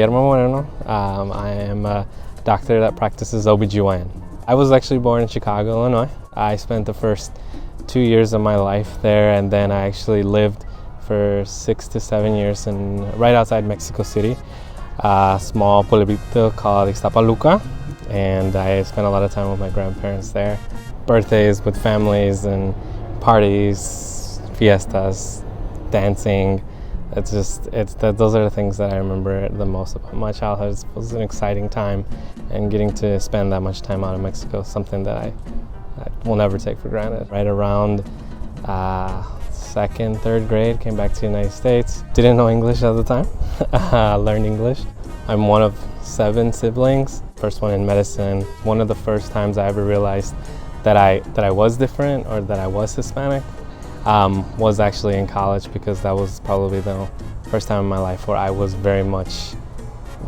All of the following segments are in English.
Guillermo Moreno. I am a doctor that practices OB/GYN. I was actually born in Chicago, Illinois. I spent the first 2 years of my life there, and then I actually lived for 6 to 7 years right outside Mexico City, a small pueblito called Ixtapaluca, and I spent a lot of time with my grandparents there. Birthdays with families and parties, fiestas, dancing. Those are the things that I remember the most about my childhood. It was an exciting time, and getting to spend that much time out in Mexico is something that I will never take for granted. Right around second, third grade, came back to the United States. Didn't know English at the time, learned English. I'm one of 7 siblings, first one in medicine. One of the first times I ever realized that I was different or that I was Hispanic was actually in college, because that was probably the first time in my life where I was very much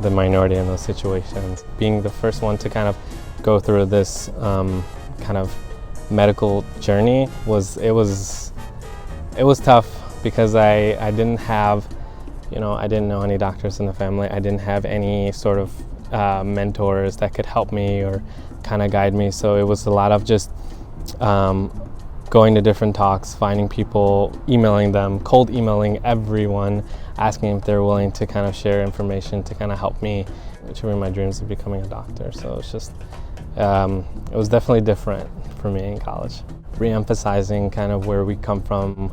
the minority in those situations. Being the first one to kind of go through this kind of medical journey was tough, because I didn't have, I didn't know any doctors in the family. I didn't have any sort of mentors that could help me or kind of guide me. So it was a lot of just going to different talks, finding people, emailing them, cold emailing everyone, asking if they're willing to kind of share information to kind of help me achieving my dreams of becoming a doctor. So it's just, it was definitely different for me in college. Re-emphasizing kind of where we come from,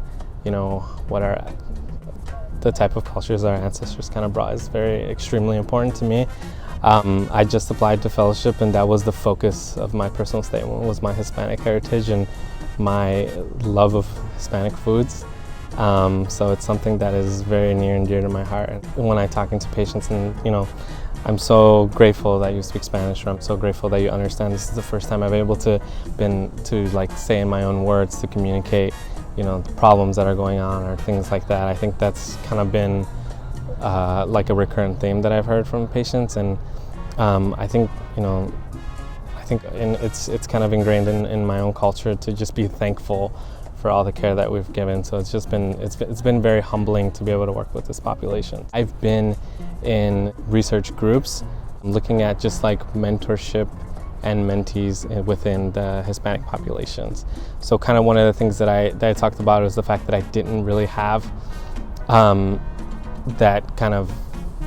what the type of cultures our ancestors kind of brought is extremely important to me. I just applied to fellowship, and that was the focus of my personal statement, was my Hispanic heritage and my love of Hispanic foods. So it's something that is very near and dear to my heart. And when I'm talking to patients, and I'm so grateful that you speak Spanish, or I'm so grateful that you understand. This is the first time I've been able to say in my own words, to communicate, the problems that are going on or things like that. I think that's kind of been like a recurrent theme that I've heard from patients, and I think it's kind of ingrained in my own culture to just be thankful for all the care that we've given. So it's been very humbling to be able to work with this population. I've been in research groups looking at just like mentorship and mentees within the Hispanic populations. So kind of one of the things that I talked about was the fact that I didn't really have that kind of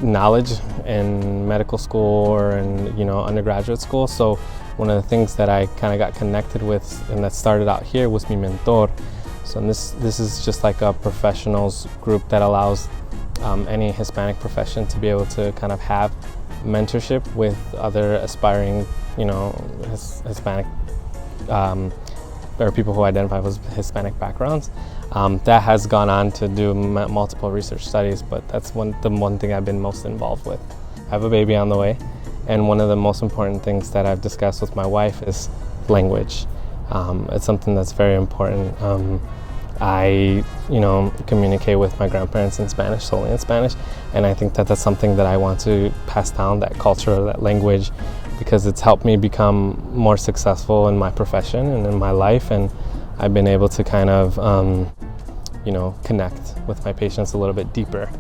knowledge in medical school or in undergraduate school. So one of the things that I kind of got connected with, and that started out here, was mi mentor. So this is just like a professionals group that allows any Hispanic profession to be able to kind of have mentorship with other aspiring, Hispanic or people who identify with Hispanic backgrounds. That has gone on to do multiple research studies, but that's the one thing I've been most involved with. I have a baby on the way, and one of the most important things that I've discussed with my wife is language. It's something that's very important. I communicate with my grandparents in Spanish, solely in Spanish, and I think that that's something that I want to pass down, that culture, that language, because it's helped me become more successful in my profession and in my life, and I've been able to kind of connect with my patients a little bit deeper.